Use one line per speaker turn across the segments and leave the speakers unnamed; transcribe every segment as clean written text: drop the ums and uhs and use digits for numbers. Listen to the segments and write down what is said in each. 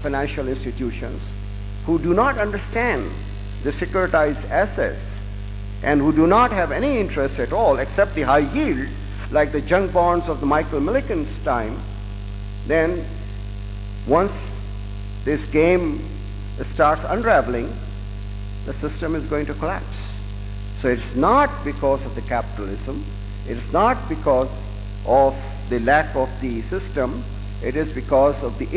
financial institutions who do not understand the securitized assets and who do not have any interest at all except the high yield, like the junk bonds of the Michael Milliken's time, then once this game starts unraveling, the system is going to collapse. So it's not because of the capitalism, it's not because of the lack of the system, it is because of the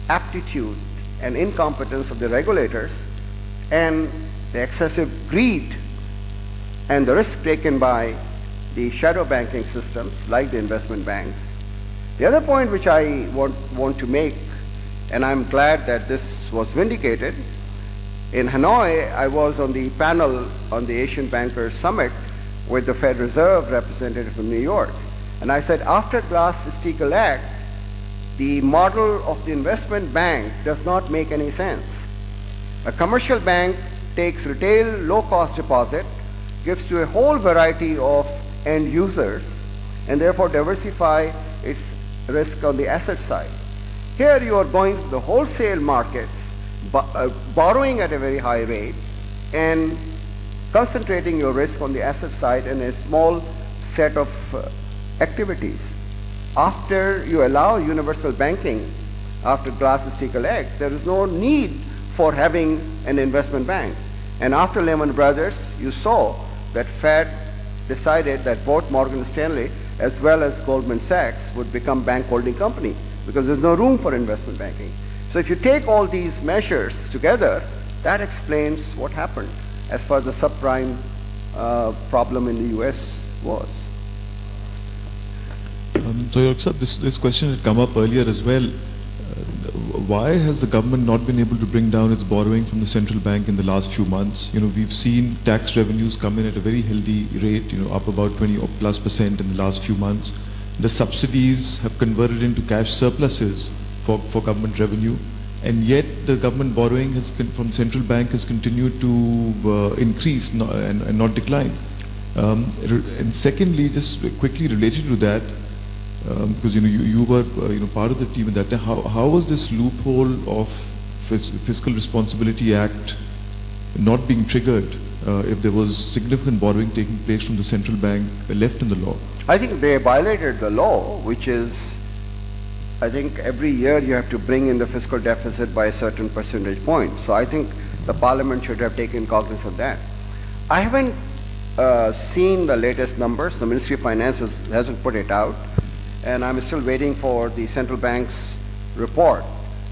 inaptitude and incompetence of the regulators and the excessive greed and the risk taken by the shadow banking systems like the investment banks. The other point which I want to make, and I'm glad that this was vindicated, in Hanoi I was on the panel on the Asian Bankers Summit with the Fed Reserve representative from New York, and I said after Glass-Steagall Act, the model of the investment bank does not make any sense. A commercial bank takes retail low-cost deposit, gives to a whole variety of end users, and therefore diversify its risk on the asset side. Here you are going to the wholesale markets, borrowing at a very high rate, and concentrating your risk on the asset side in a small set of activities. After you allow universal banking, after Glass-Steagall Act, there is no need for having an investment bank. And after Lehman Brothers, you saw that Fed decided that both Morgan Stanley as well as Goldman Sachs would become bank holding company because there's no room for investment banking. So if you take all these measures together, that explains what happened as far as the subprime problem in the US was.
So, Your Excellency, this question had come up earlier as well. Why has the government not been able to bring down its borrowing from the central bank in the last few months? We've seen tax revenues come in at a very healthy rate, up about 20+% in the last few months. The subsidies have converted into cash surpluses for government revenue, and yet the government borrowing from central bank has continued to increase and not decline. And secondly, just quickly related to that, because you were part of the team at that time. How was this loophole of Fiscal Responsibility Act not being triggered if there was significant borrowing taking place from the central bank left in the law?
I think they violated the law, which is, I think every year you have to bring in the fiscal deficit by a certain percentage point. So I think the Parliament should have taken cognizance of that. I haven't seen the latest numbers. The Ministry of Finance hasn't put it out. And I'm still waiting for the central bank's report,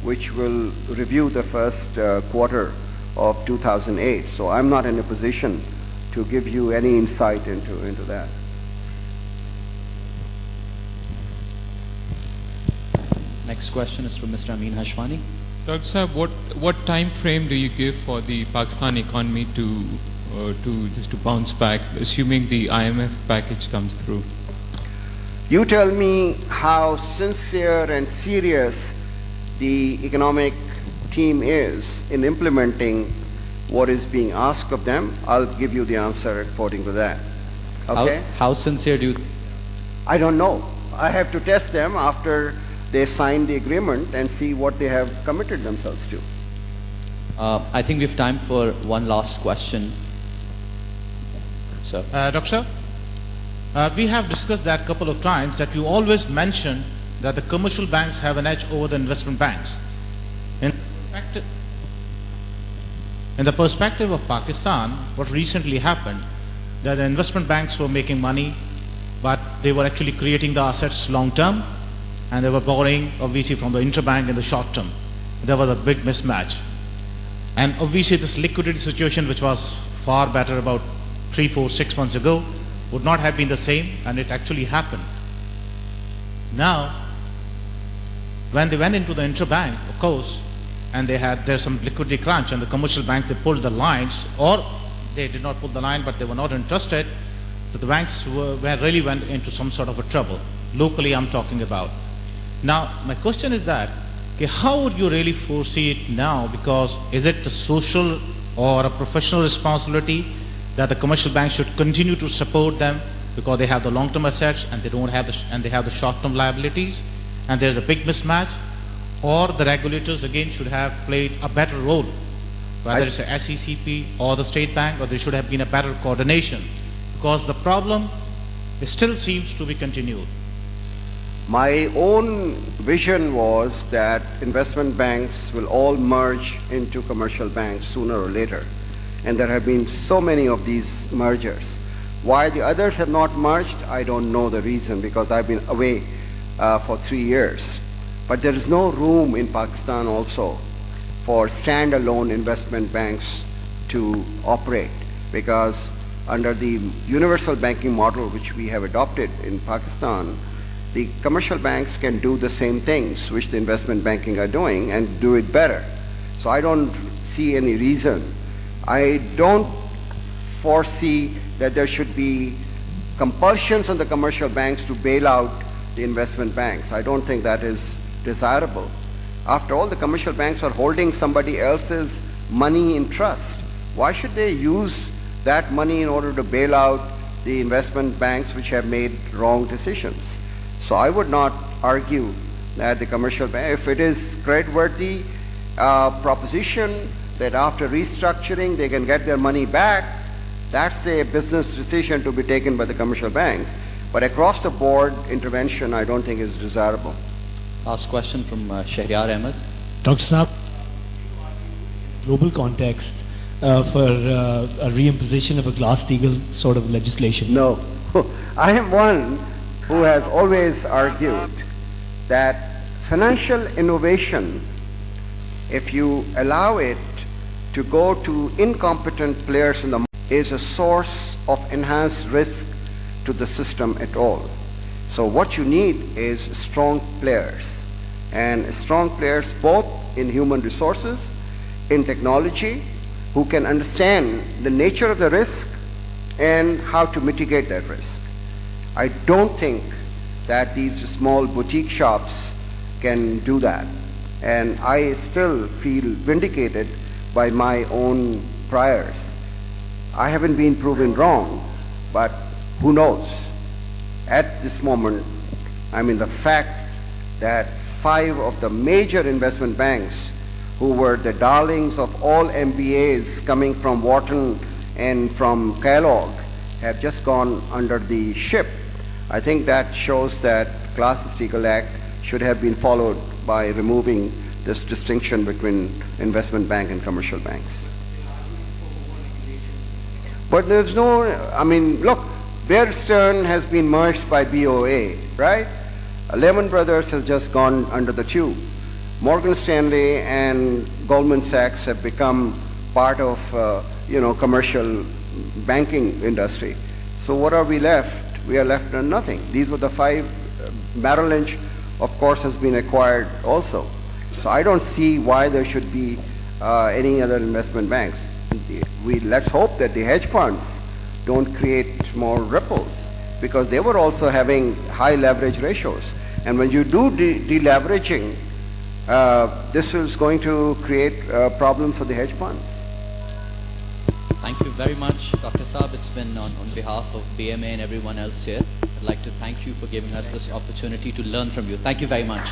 which will review the first quarter of 2008. So I'm not in a position to give you any insight into that.
Next question is from Mr. Amin Hashwani.
Dr. Saab, what time frame do you give for the Pakistan economy to bounce back, assuming the IMF package comes through?
You tell me how sincere and serious the economic team is in implementing what is being asked of them. I'll give you the answer according to that. Okay?
How sincere do you?
I don't know. I have to test them after they sign the agreement and see what they have committed themselves to.
I think we have time for one last question. So,
Doctor, we have discussed that a couple of times, that you always mention that the commercial banks have an edge over the investment banks. In the perspective of Pakistan, what recently happened, that the investment banks were making money, but they were actually creating the assets long term, and they were borrowing obviously from the interbank in the short term. There was a big mismatch. And obviously this liquidity situation, which was far better about 3, 4, 6 months ago, would not have been the same, and it actually happened. Now, when they went into the interbank, of course, and there's some liquidity crunch, and the commercial bank, they pulled the lines, or they did not pull the line, but they were not interested, so the banks really went into some sort of a trouble. Locally, I'm talking about. Now, my question is that, okay, how would you really foresee it now? Because is it a social or a professional responsibility that the commercial banks should continue to support them because they have the long-term assets and they don't have the short-term liabilities, and there's a big mismatch? or the regulators again should have played a better role, whether it's the SECP or the State Bank, or there should have been a better coordination, because the problem still seems to be continued.
My own vision was that investment banks will all merge into commercial banks sooner or later. And there have been so many of these mergers. Why the others have not merged, I don't know the reason, because I've been away for 3 years. But there is no room in Pakistan also for standalone investment banks to operate, because under the universal banking model which we have adopted in Pakistan, the commercial banks can do the same things which the investment banking are doing and do it better. So I don't see any reason. I don't foresee that there should be compulsions on the commercial banks to bail out the investment banks. I don't think that is desirable. After all, the commercial banks are holding somebody else's money in trust. Why should they use that money in order to bail out the investment banks which have made wrong decisions? So I would not argue that the commercial bank, if it is creditworthy proposition that after restructuring they can get their money back, that's a business decision to be taken by the commercial banks. But across the board intervention I don't think is desirable.
Last question from Shahryar Ahmed.
Dr. Saab, global context for a reimposition of a Glass-Steagall sort of legislation?
No. I am one who has always argued that financial innovation, if you allow it to go to incompetent players in the market, is a source of enhanced risk to the system at all. So what you need is strong players, and strong players both in human resources, in technology, who can understand the nature of the risk and how to mitigate that risk. I don't think that these small boutique shops can do that. And I still feel vindicated by my own priors. I haven't been proven wrong, but who knows? At this moment, I mean, the fact that 5 of the major investment banks who were the darlings of all MBAs coming from Wharton and from Kellogg have just gone under the ship. I think that shows that Glass-Steagall Act should have been followed by removing this distinction between investment bank and commercial banks. But there's no, I mean, look, Bear Stearns has been merged by BOA, right? Lehman Brothers has just gone under the tube. Morgan Stanley and Goldman Sachs have become part of, commercial banking industry. So what are we left? We are left with nothing. These were the 5. Merrill Lynch, of course, has been acquired also. So I don't see why there should be any other investment banks. Let's hope that the hedge funds don't create more ripples, because they were also having high leverage ratios. And when you do deleveraging, this is going to create problems for the hedge funds.
Thank you very much, Dr. Saab. It's been on behalf of BMA and everyone else here. I'd like to thank you for giving us this opportunity to learn from you. Thank you very much.